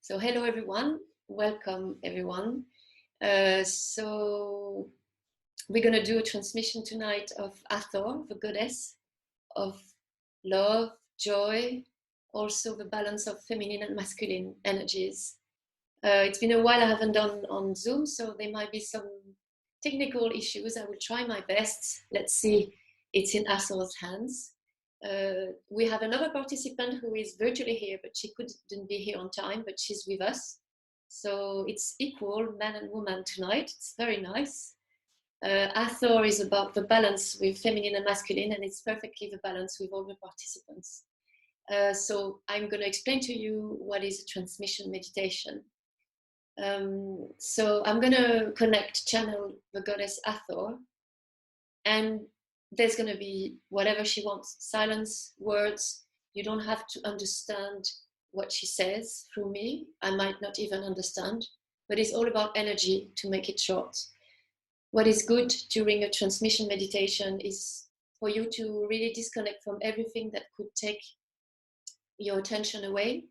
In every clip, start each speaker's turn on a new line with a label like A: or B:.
A: So hello everyone, welcome everyone. So we're going to do a transmission tonight of Hathor, the goddess of love, joy, also the balance of feminine and masculine energies. It's been a while I haven't done on Zoom, so there might be some technical issues. I will try my best. Let's see, it's in Hathor's hands. We have another participant who is virtually here, but she couldn't be here on time, but she's with us. So it's equal, man and woman tonight. It's very nice. Hathor is about the balance with feminine and masculine, and it's perfectly the balance with all the participants. So I'm going to explain to you what is a transmission meditation. So I'm going to channel the goddess Hathor, and there's going to be whatever she wants, silence, words. You don't have to understand what she says through me. I might not even understand, but it's all about energy, to make it short. What is good during a transmission meditation is for you to really disconnect from everything that could take your attention away.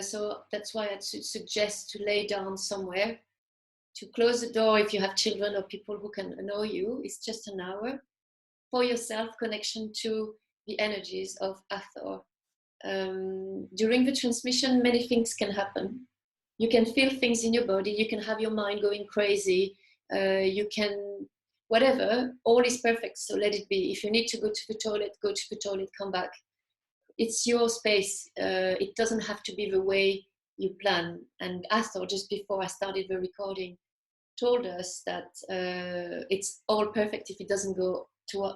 A: So that's why I'd suggest to lay down somewhere, to close the door if you have children or people who can annoy you. It's just an hour for yourself, connection to the energies of Hathor. During the transmission, many things can happen. You can feel things in your body, you can have your mind going crazy, you can, whatever, all is perfect, so let it be. If you need to go to the toilet, come back. It's your space. It doesn't have to be the way you plan. And Hathor, just before I started the recording, told us that it's all perfect if it doesn't go to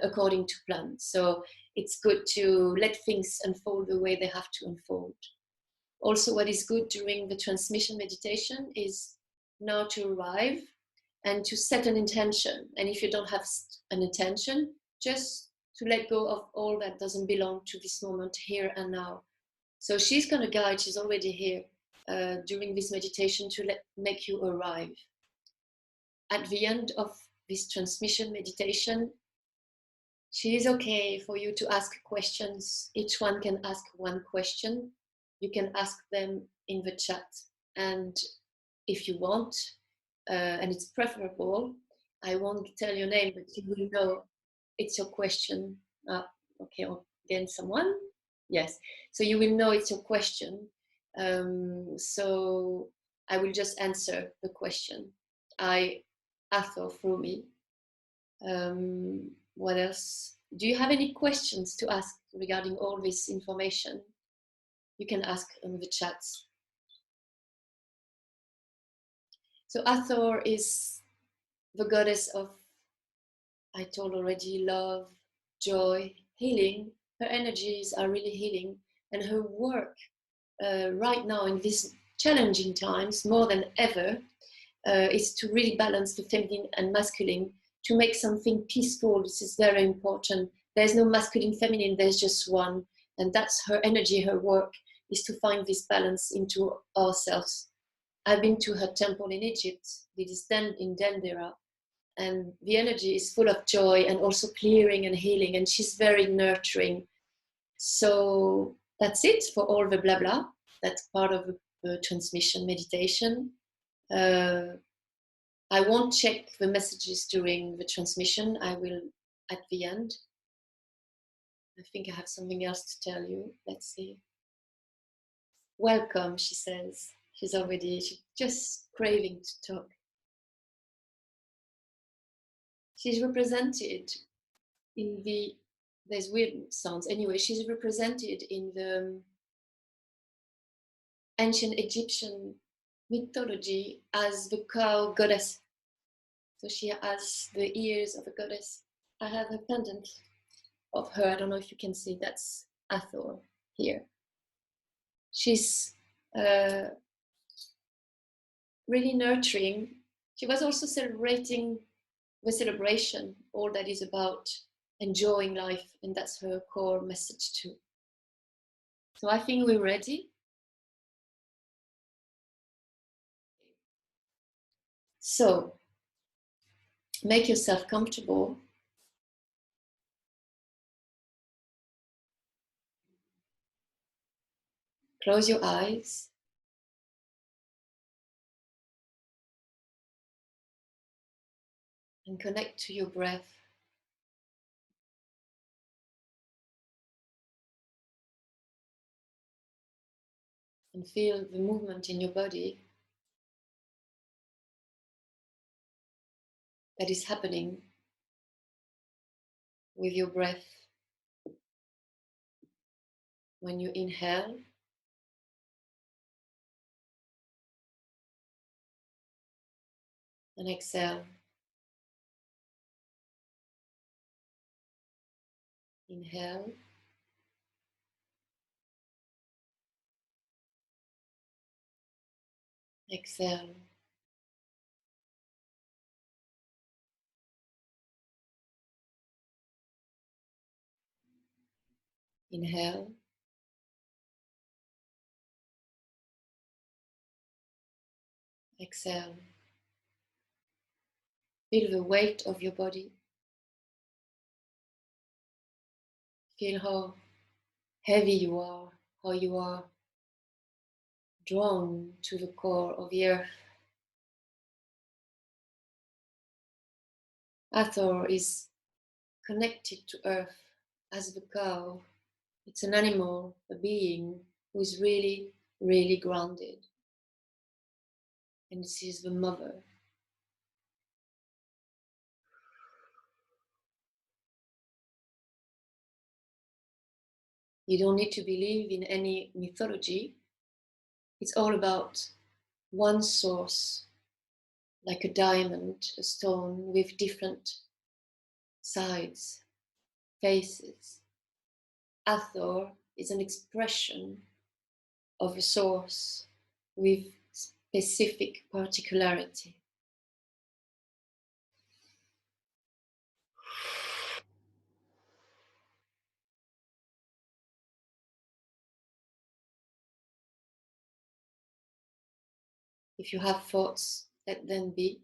A: according to plan. So it's good to let things unfold the way they have to unfold. Also, what is good during the transmission meditation is now to arrive and to set an intention. And if you don't have an intention, just to let go of all that doesn't belong to this moment, here and now. So she's going to guide, she's already here during this meditation to make you arrive. At the end of this transmission meditation, she is okay for you to ask questions. Each one can ask one question. You can ask them in the chat. And if you want, and it's preferable, I won't tell your name, but you will know it's your question. Okay, again, someone? Yes. So you will know it's your question. So I will just answer the question. Hathor through me. What else? Do you have any questions to ask regarding all this information? You can ask in the chat. So Hathor is the goddess of, I told already, love, joy, healing. Her energies are really healing, and her work right now in these challenging times, more than ever, is to really balance the feminine and masculine, to make something peaceful. This is very important. There's no masculine, feminine, there's just one. And that's her energy, her work, is to find this balance into ourselves. I've been to her temple in Egypt, it is in Dendera, and the energy is full of joy and also clearing and healing, and she's very nurturing. So that's it for all the blah blah. That's part of the transmission meditation. I won't check the messages during the transmission. I will at the end. I think I have something else to tell you. Let's see. Welcome, she says. She's just craving to talk. She's represented in there's weird sounds. Anyway, she's represented in the ancient Egyptian mythology as the cow goddess. So she has the ears of a goddess. I have a pendant of her. I don't know if you can see. That's Hathor here. She's really nurturing. She was also celebrating the celebration, all that is about enjoying life, and that's her core message too. So I think we're ready. So make yourself comfortable. Close your eyes and connect to your breath. And feel the movement in your body that is happening with your breath. When you inhale, and exhale. Inhale. Exhale. Inhale. Exhale. Feel the weight of your body. Feel how heavy you are, how you are drawn to the core of the earth. Hathor is connected to earth as the cow. It's an animal, a being who is really, really grounded. And this is the mother. You don't need to believe in any mythology. It's all about one source, like a diamond, a stone with different sides, faces. Hathor is an expression of a source with specific particularity. If you have thoughts, let them be,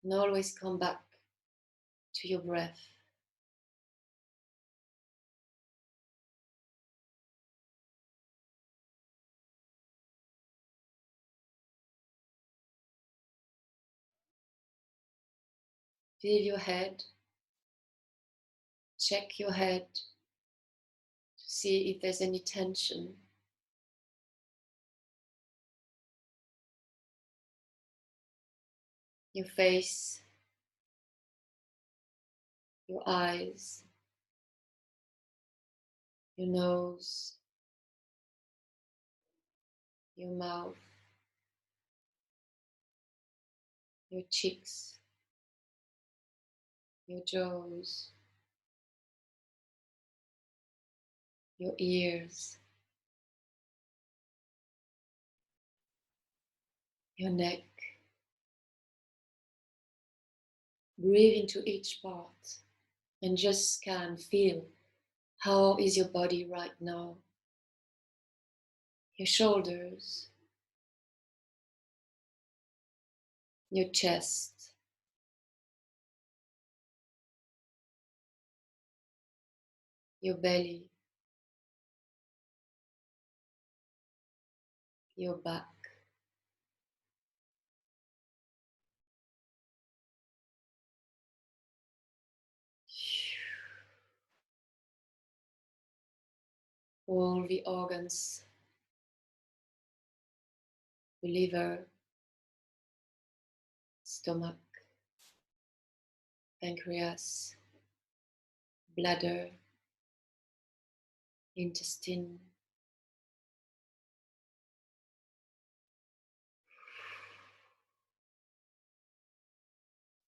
A: and always come back to your breath. Feel your head, check your head to see if there's any tension. Your face, your eyes, your nose, your mouth, your cheeks, your jaws, your ears, your neck. Breathe into each part and just scan, feel how is your body right now. Your shoulders, your chest, your belly, your back. All the organs, the liver, stomach, pancreas, bladder, intestine,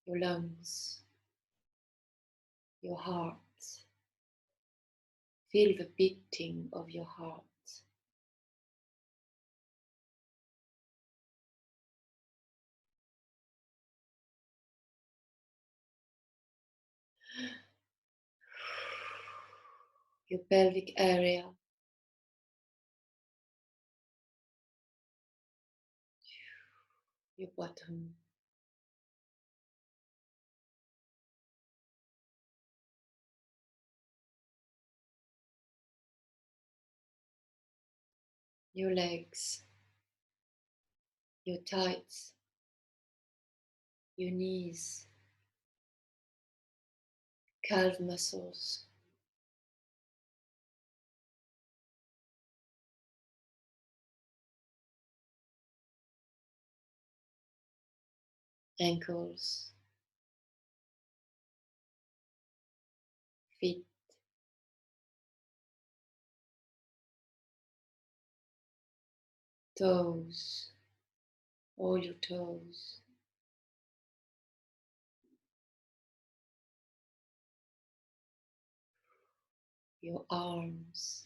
A: your lungs, your heart. Feel the beating of your heart. Your pelvic area, your bottom, your legs, your thighs, your knees, calf muscles, ankles, feet, toes, all your toes, your arms,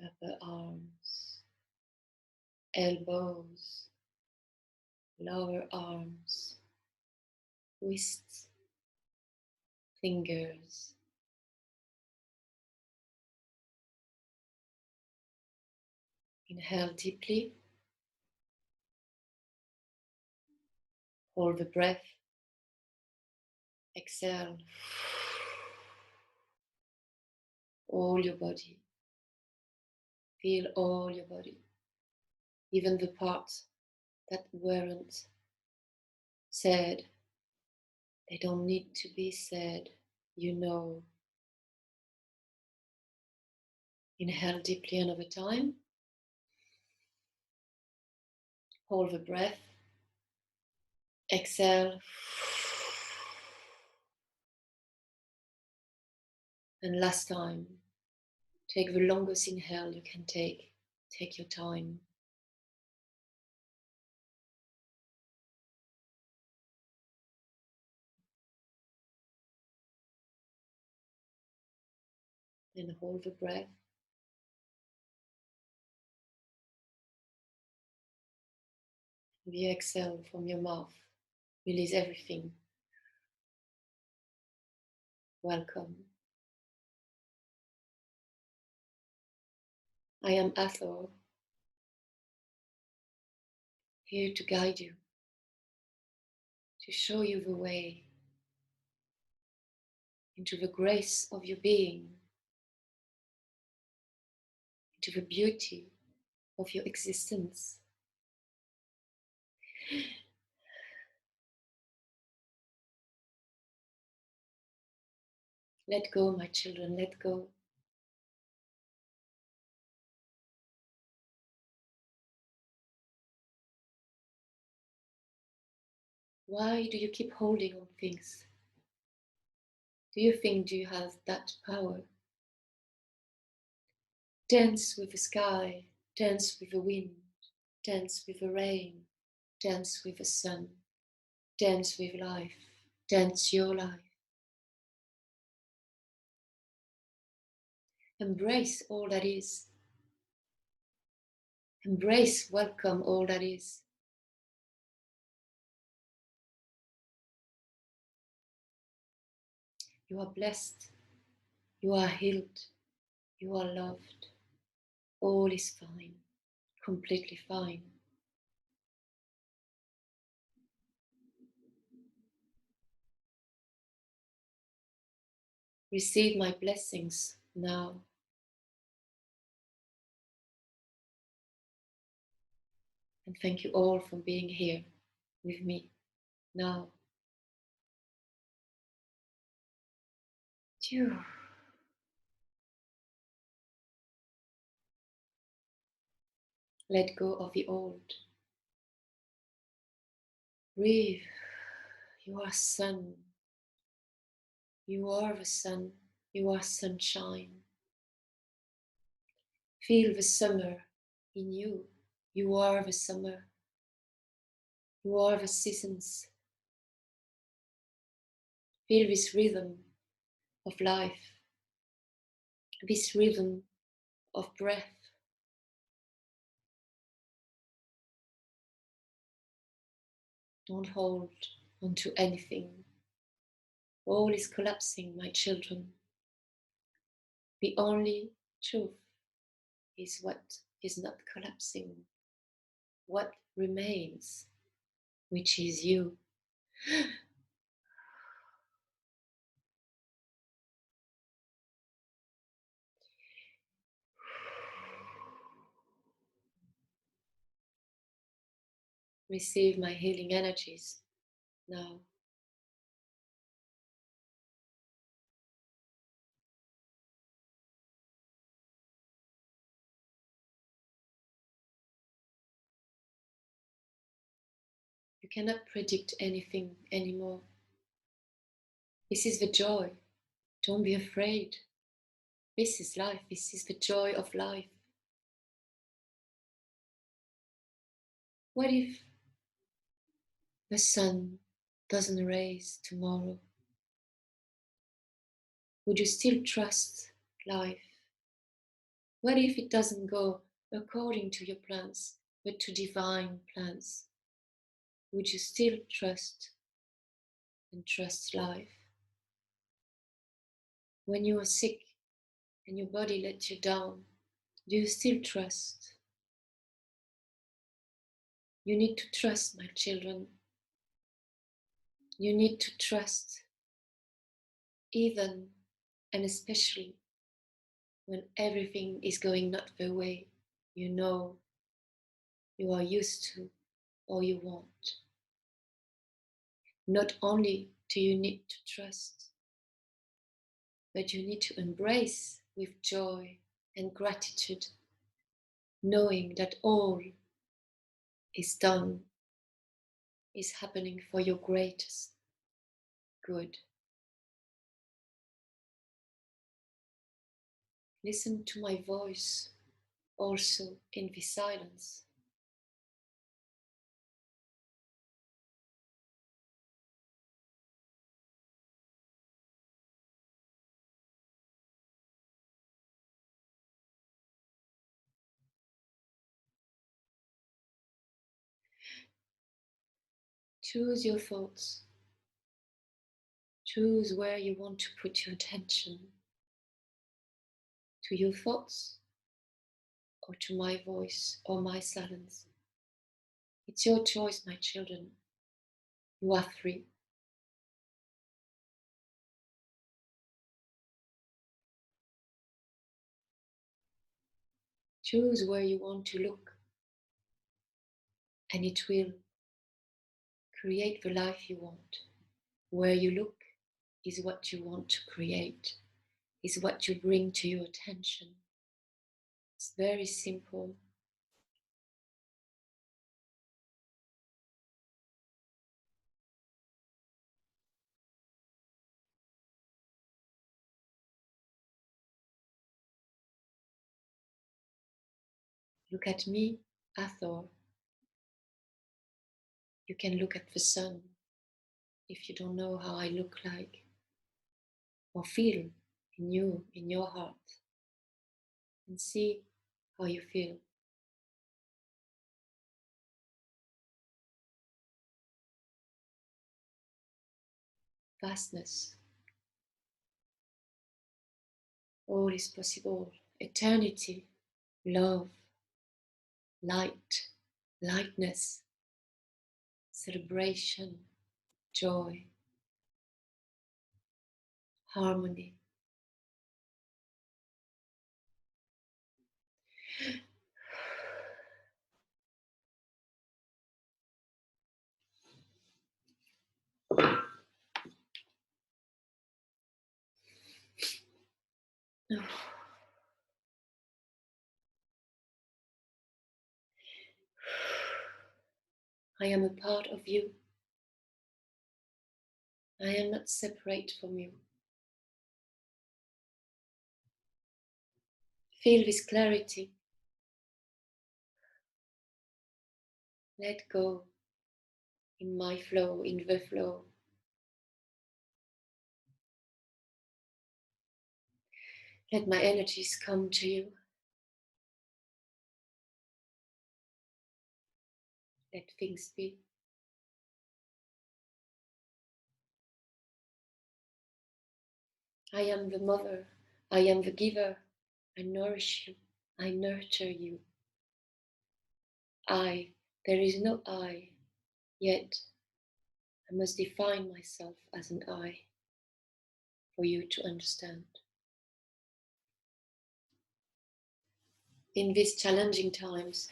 A: upper arms, elbows, lower arms, wrists, fingers. Inhale deeply, hold the breath, exhale, all your body, feel all your body, even the parts that weren't said, they don't need to be said, you know. Inhale deeply another time, hold the breath, exhale, and last time, take the longest inhale you can take. Take your time. And hold the breath. The exhale from your mouth. Release everything. Welcome. I am Hathor, here to guide you, to show you the way into the grace of your being, into the beauty of your existence. Let go, my children, let go. Why do you keep holding on things? Do you have that power? Dance with the sky, dance with the wind, dance with the rain, dance with the sun, dance with life, dance your life. Embrace all that is. Embrace, welcome all that is. You are blessed, you are healed, you are loved. All is fine, completely fine. Receive my blessings now. And thank you all for being here with me now. Phew. Let go of the old. Breathe. You are sun. You are the sun. You are sunshine. Feel the summer in you. You are the summer. You are the seasons. Feel this rhythm of life, this rhythm of breath. Don't hold onto anything. All is collapsing, my children. The only truth is what is not collapsing, what remains, which is you. Receive my healing energies now. You cannot predict anything anymore. This is the joy. Don't be afraid. This is life. This is the joy of life. What if the sun doesn't rise tomorrow? Would you still trust life? What if it doesn't go according to your plans, but to divine plans? Would you still trust and trust life? When you are sick and your body lets you down, do you still trust? You need to trust, my children. You need to trust, even and especially when everything is going not the way you know you are used to or you want. Not only do you need to trust, but you need to embrace with joy and gratitude, knowing that all is done, is happening for your greatest good. Listen to my voice also in the silence. Choose your thoughts. Choose where you want to put your attention. To your thoughts or to my voice or my silence. It's your choice, my children. You are free. Choose where you want to look, and it will create the life you want. Where you look is what you want to create, is what you bring to your attention. It's very simple. Look at me, Hathor. You can look at the sun if you don't know how I look like or feel in you, in your heart, and see how you feel. Vastness. All is possible. Eternity, love, light, lightness, celebration, joy, harmony. I am a part of you. I am not separate from you. Feel this clarity. Let go in my flow, in the flow. Let my energies come to you. Let things be. I am the mother. I am the giver. I nourish you. I nurture you. There is no I, yet I must define myself as an I for you to understand. In these challenging times,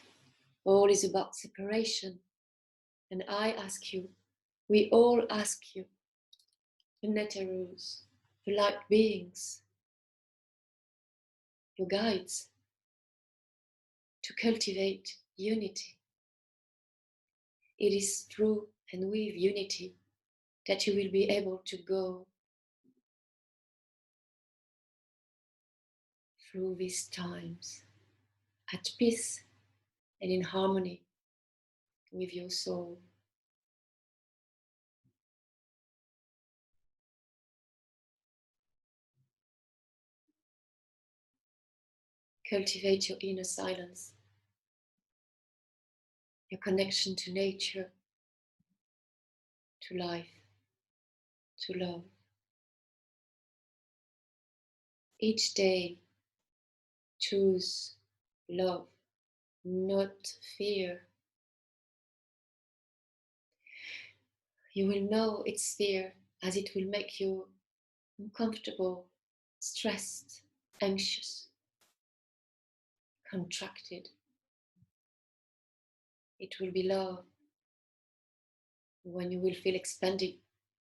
A: all is about separation. And I ask you, we all ask you, the Neteros, the light beings, your guides, to cultivate unity. It is through and with unity that you will be able to go through these times at peace and in harmony with your soul. Cultivate your inner silence, your connection to nature, to life, to love. Each day, choose love, not fear. You will know it's fear as it will make you uncomfortable, stressed, anxious, contracted. It will be love when you will feel expanded,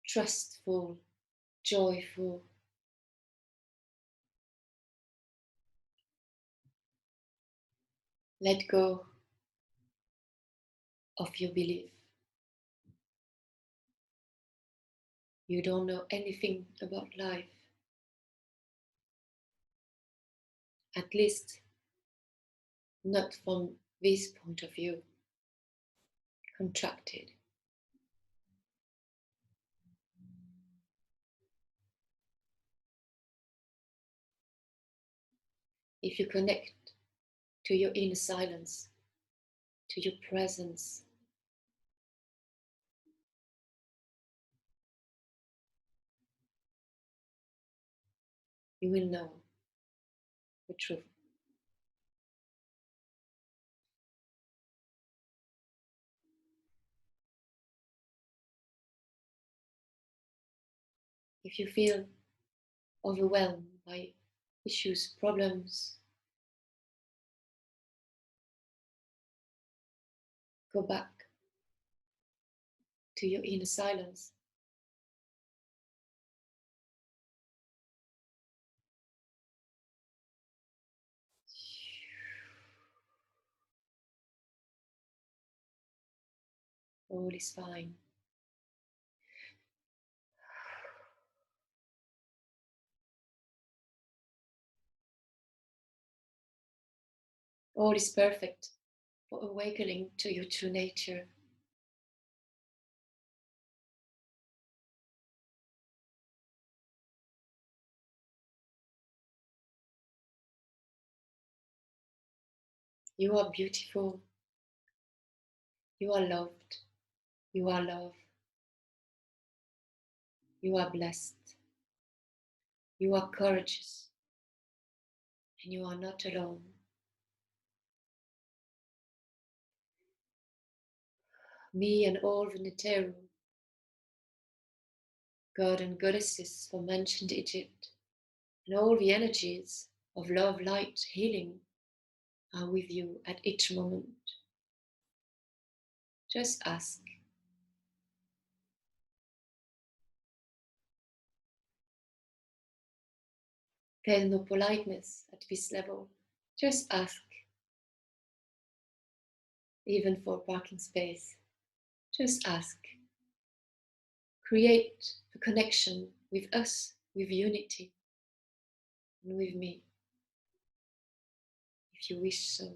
A: trustful, joyful. Let go of your belief. You don't know anything about life, at least not from this point of view, contracted. If you connect to your inner silence, to your presence, you will know the truth. If you feel overwhelmed by issues, problems, go back to your inner silence. All is fine. All is perfect for awakening to your true nature. You are beautiful. You are loved. You are love. You are blessed. You are courageous. And you are not alone. Me and all the Neteru, God and goddesses from ancient Egypt, and all the energies of love, light, healing are with you at each moment. Just ask. There's no politeness at this level. Just ask. Even for parking space. Just ask. Create a connection with us, with unity, and with me, if you wish so.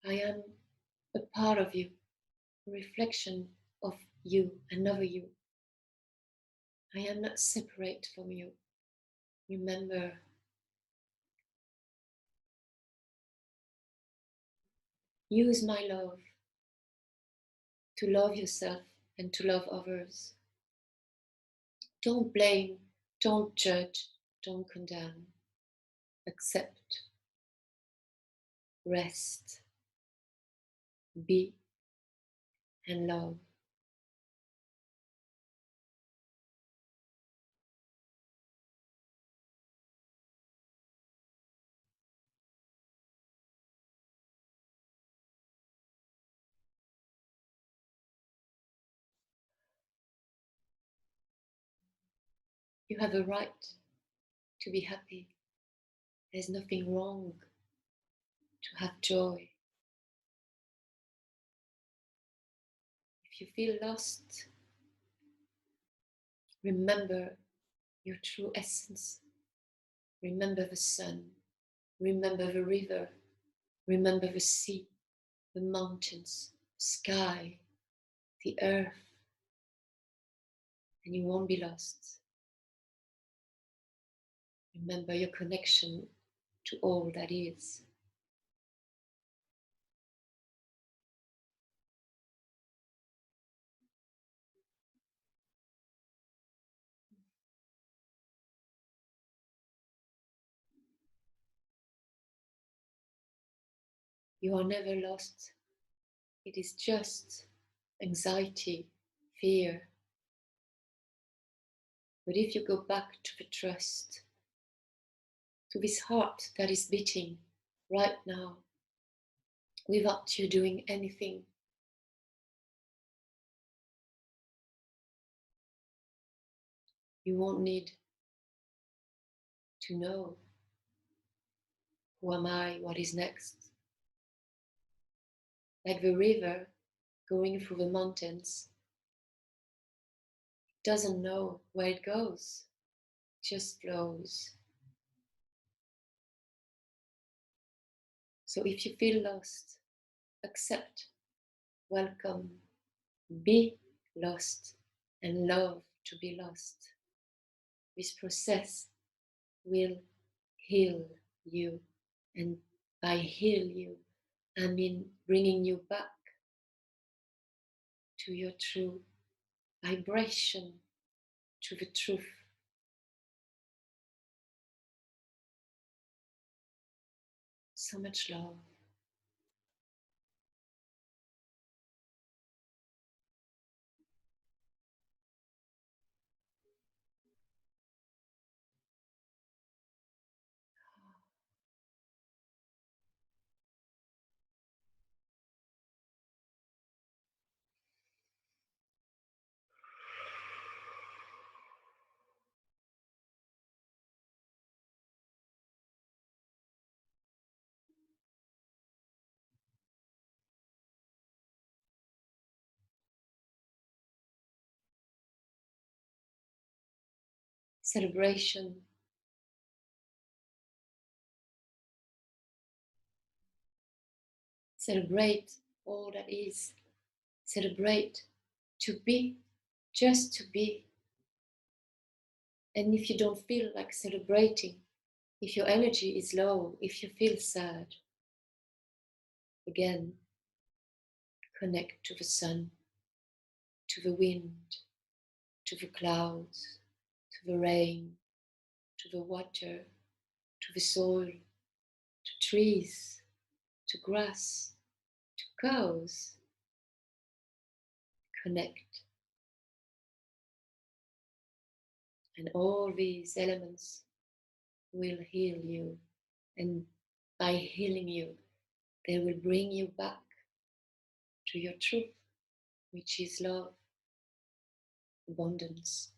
A: I am a part of you, a reflection of you, another you. I am not separate from you. Remember, use my love to love yourself and to love others. Don't blame, don't judge, don't condemn. Accept, rest, be, and love. You have a right to be happy. There's nothing wrong to have joy. If you feel lost, remember your true essence. Remember the sun. Remember the river. Remember the sea, the mountains, the sky, the earth, and you won't be lost. Remember your connection to all that is. You are never lost. It is just anxiety, fear. But if you go back to the trust, to this heart that is beating right now, without you doing anything, you won't need to know who am I, what is next. Like the river going through the mountains, it doesn't know where it goes, it just flows. So if you feel lost, accept, welcome, be lost, and love to be lost. This process will heal you. And by heal you, I mean bringing you back to your true vibration, to the truth. So much love. Celebration. Celebrate all that is. Celebrate to be, just to be. And if you don't feel like celebrating, if your energy is low, if you feel sad, again, connect to the sun, to the wind, to the clouds, to the rain, to the water, to the soil, to trees, to grass, to cows. Connect. And all these elements will heal you. And by healing you, they will bring you back to your truth, which is love, abundance.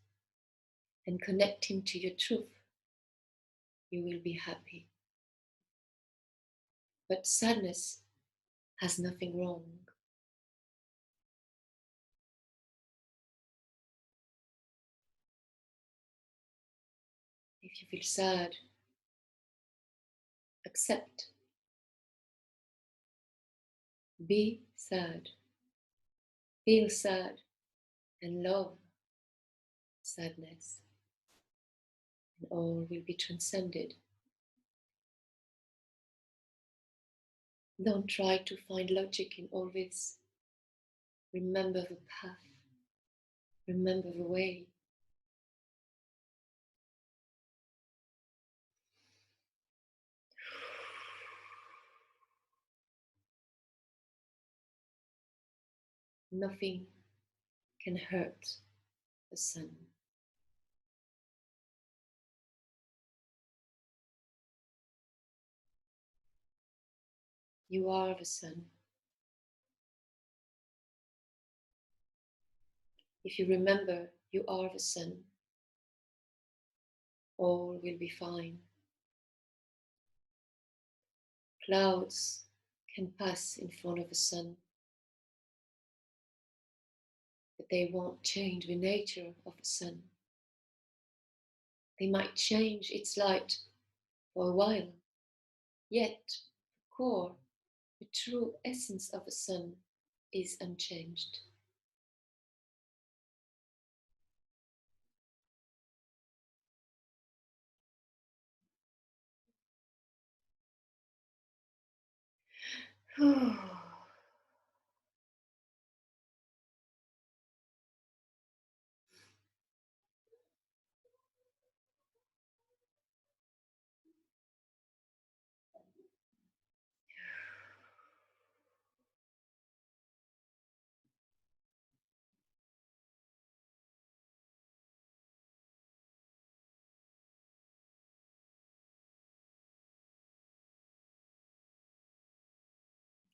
A: And connecting to your truth, you will be happy. But sadness has nothing wrong. If you feel sad, accept. Be sad. Feel sad and love sadness. And all will be transcended. Don't try to find logic in all this. Remember the path. Remember the way. Nothing can hurt the sun. You are the sun. If you remember, you are the sun. all will be fine. Clouds can pass in front of the sun, but they won't change the nature of the sun. They might change its light for a while, yet the core, the true essence of the sun is unchanged.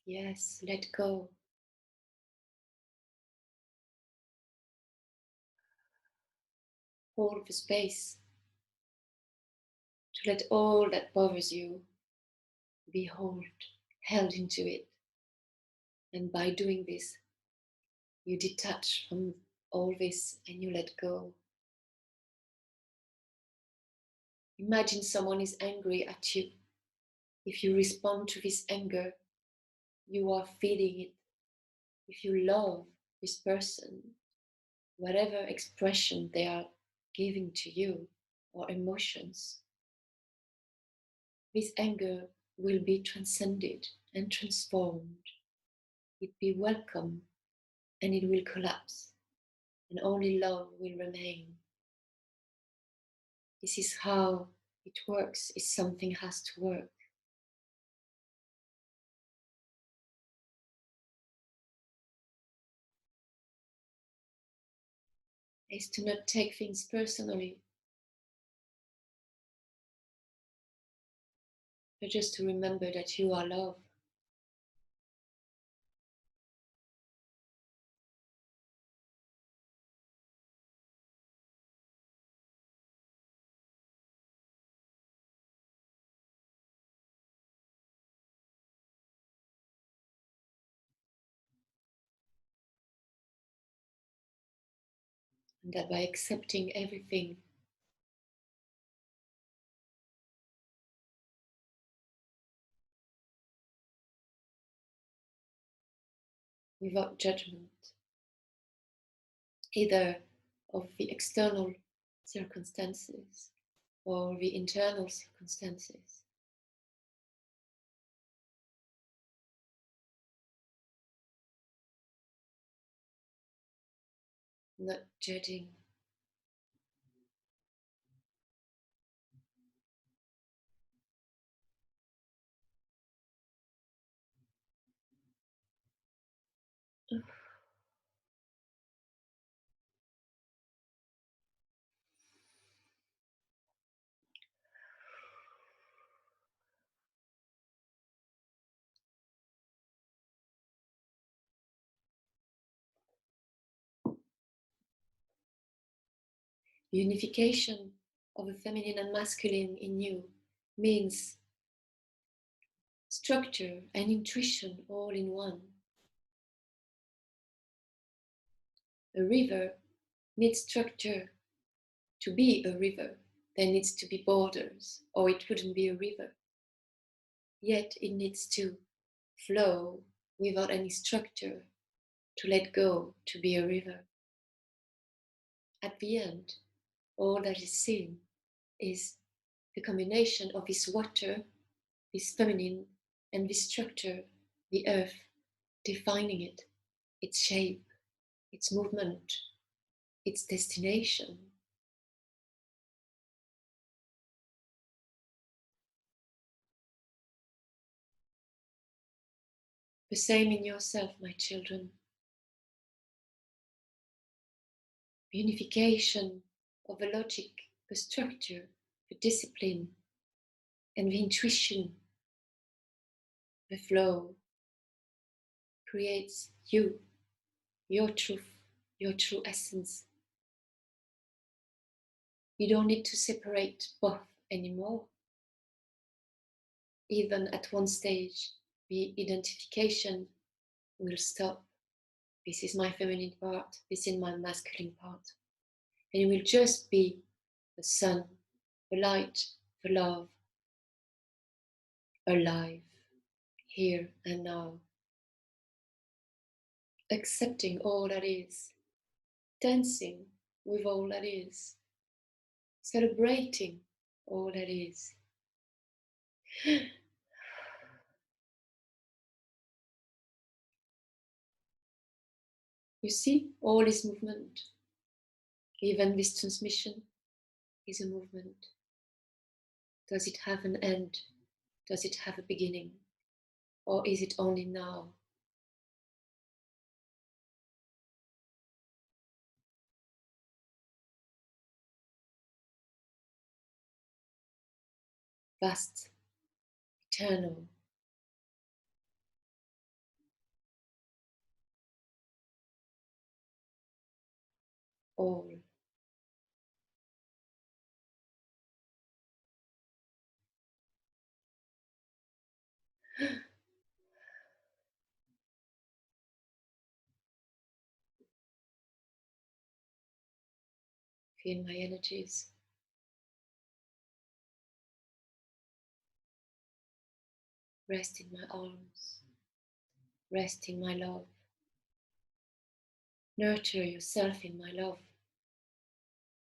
A: Yes, let go. Hold the space to let all that bothers you be held into it. And by doing this, you detach from all this and you let go. Imagine someone is angry at you. If you respond to this anger, you are feeding it. If you love this person, whatever expression they are giving to you or emotions, this anger will be transcended and transformed. It be welcome and it will collapse, and only love will remain. This is how it works if something has to work. Is to not take things personally, but just to remember that you are love. And that by accepting everything, without judgment, either of the external circumstances or the internal circumstances, not judging. Unification of the feminine and masculine in you means structure and intuition all in one. A river needs structure to be a river. There needs to be borders, or it wouldn't be a river. Yet it needs to flow without any structure, to let go, to be a river. At the end, all that is seen is the combination of this water, this feminine, and this structure, the earth, defining it, its shape, its movement, its destination. The same in yourself, my children. The unification of the logic, the structure, the discipline, and the intuition, the flow, creates you, your truth, your true essence. You don't need to separate both anymore. Even at one stage, the identification will stop. This is my feminine part, this is my masculine part. And it will just be the sun, the light, the love, alive, here and now. Accepting all that is, dancing with all that is, celebrating all that is. You see, all is movement. Even this transmission is a movement. Does it have an end? Does it have a beginning? Or is it only now? Vast, eternal. All. Feel my energies. Rest in my arms. Rest in my love. Nurture yourself in my love,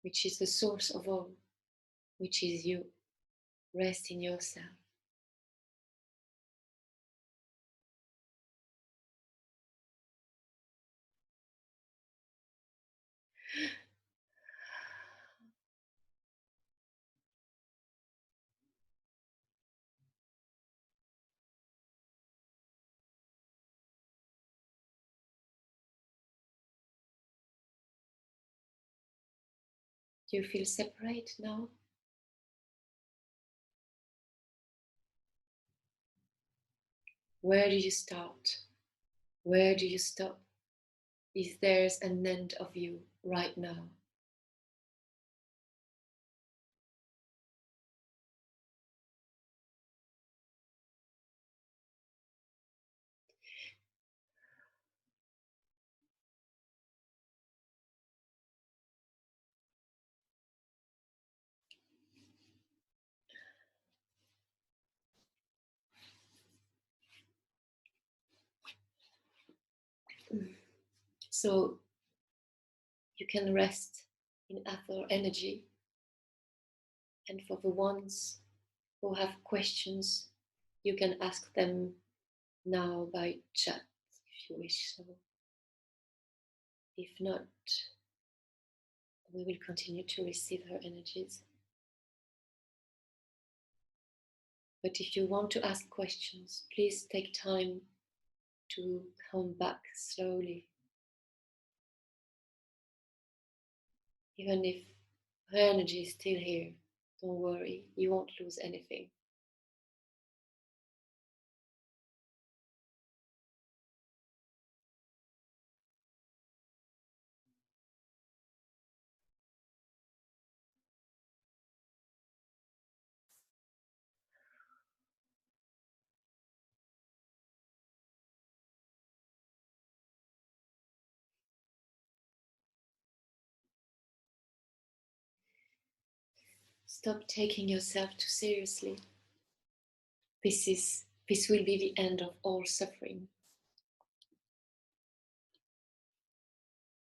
A: which is the source of all, which is you. Rest in yourself. Do you feel separate now? Where do you start? Where do you stop? If there's an end of you right now? So you can rest in Hathor energy. And for the ones who have questions, you can ask them now by chat if you wish so. If not, we will continue to receive her energies. But if you want to ask questions, please take time to come back slowly. Even if her energy is still here, don't worry, you won't lose anything. Stop taking yourself too seriously. This will be the end of all suffering.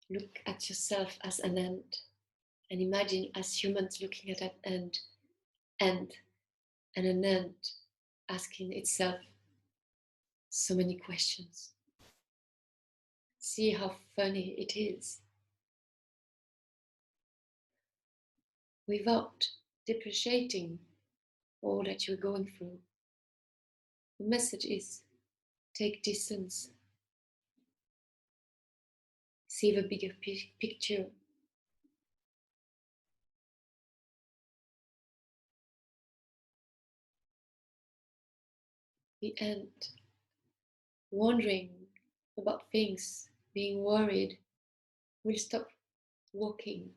A: Look at yourself as an end, and imagine as humans looking at that end, and an end asking itself so many questions. See how funny it is. Without depreciating all that you're going through. The message is take distance. See the bigger picture. The end. Wondering about things, being worried, will stop walking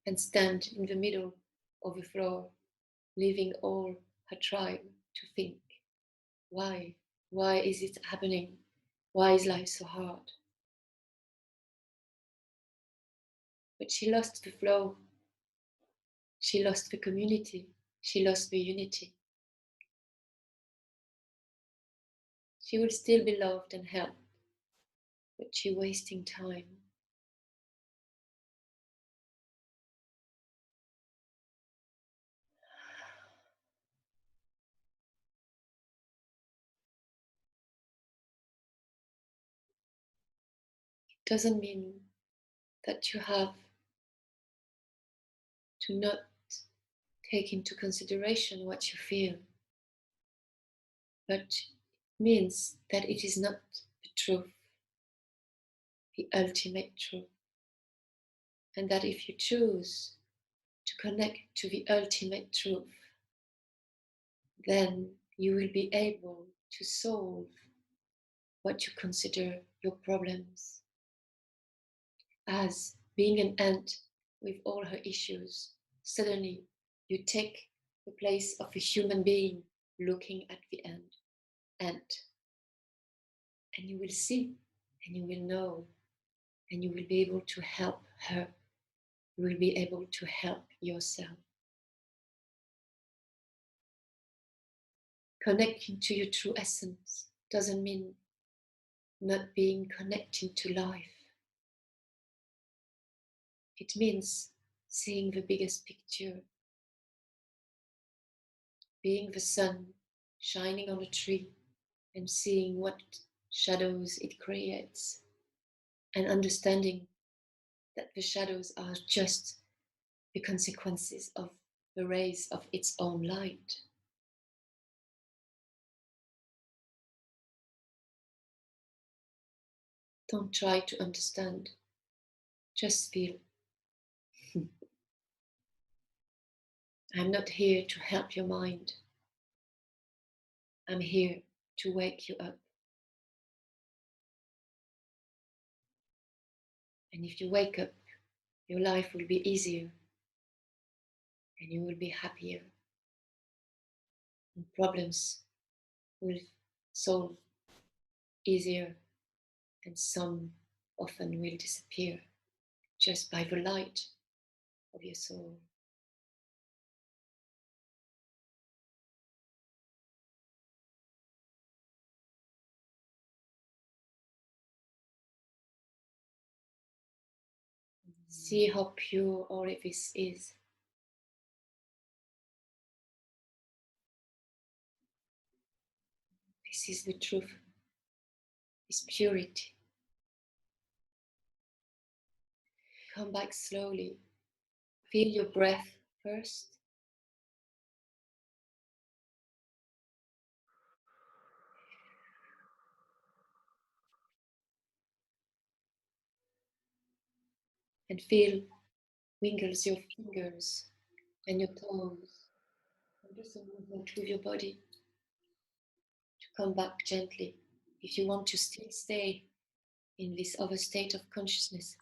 A: and stand in the middle of the floor, leaving all her tribe to think, why? Why is it happening? Why is life so hard? But she lost the flow. She lost the community. She lost the unity. She will still be loved and helped, but she's wasting time. It doesn't mean that you have to not take into consideration what you feel, but it means that it is not the truth, the ultimate truth, and that if you choose to connect to the ultimate truth, then you will be able to solve what you consider your problems. As being an ant with all her issues, suddenly you take the place of a human being looking at the ant, and you will see, and you will know, and you will be able to help her. You will be able to help yourself. Connecting to your true essence doesn't mean not being connected to life. It means seeing the biggest picture, being the sun shining on a tree and seeing what shadows it creates, and understanding that the shadows are just the consequences of the rays of its own light. Don't try to understand, just feel. I'm not here to help your mind. I'm here to wake you up. And if you wake up, your life will be easier and you will be happier. And problems will solve easier, and some often will disappear just by the light of your soul. See how pure all of this is. This is the truth, this purity. Come back slowly. Feel your breath first. And feel wiggles your fingers and your toes. And do some movement with your body to come back gently. If you want to still stay in this other state of consciousness,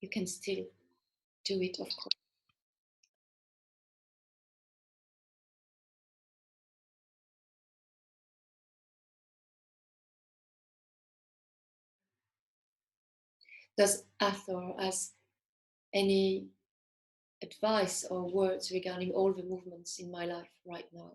A: you can still do it, of course. Does Hathor has any advice or words regarding all the movements in my life right now?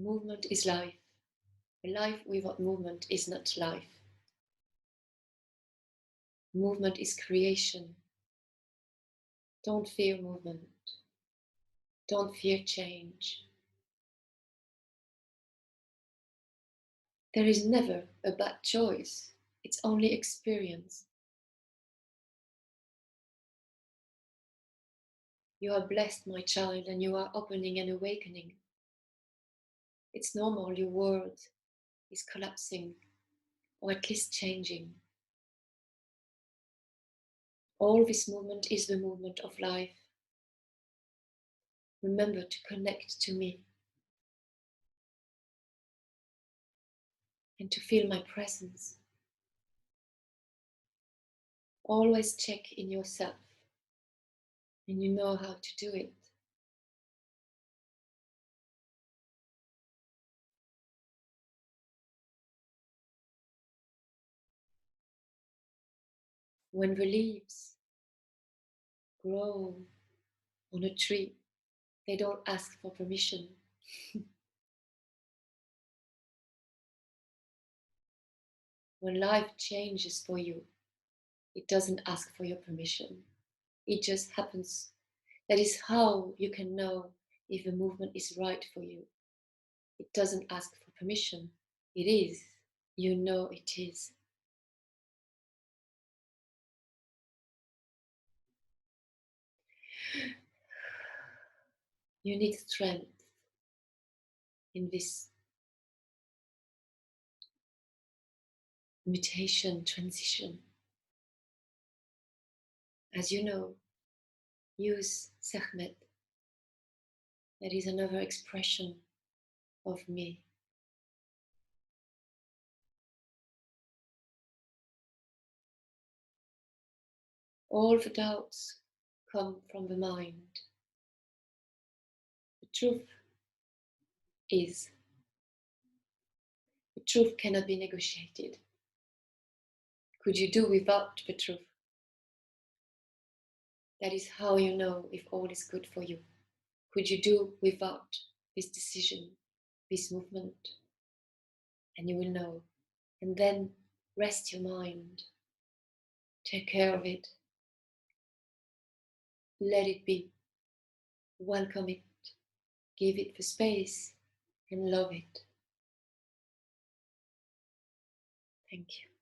A: Movement is life. A life without movement is not life. Movement is creation. Don't fear movement. Don't fear change. There is never a bad choice. It's only experience. You are blessed, my child, and you are opening and awakening. It's normal your world is collapsing, or at least changing. All this movement is the movement of life. Remember to connect to me. and to feel my presence. Always check in yourself, and you know how to do it. When the leaves grow on a tree, they don't ask for permission. When life changes for you, it doesn't ask for your permission. It just happens. That is how you can know if a movement is right for you. It doesn't ask for permission. It is. You know it is. You need strength in this mutation, transition. As you know, use Sehmet. That is another expression of me. All the doubts come from the mind. The truth is, the truth cannot be negotiated. Could you do without the truth? That is how you know if all is good for you. Could you do without this decision, this movement? And you will know. And then rest your mind. Take care of it. Let it be. Welcome it. Give it the space and love it. Thank you.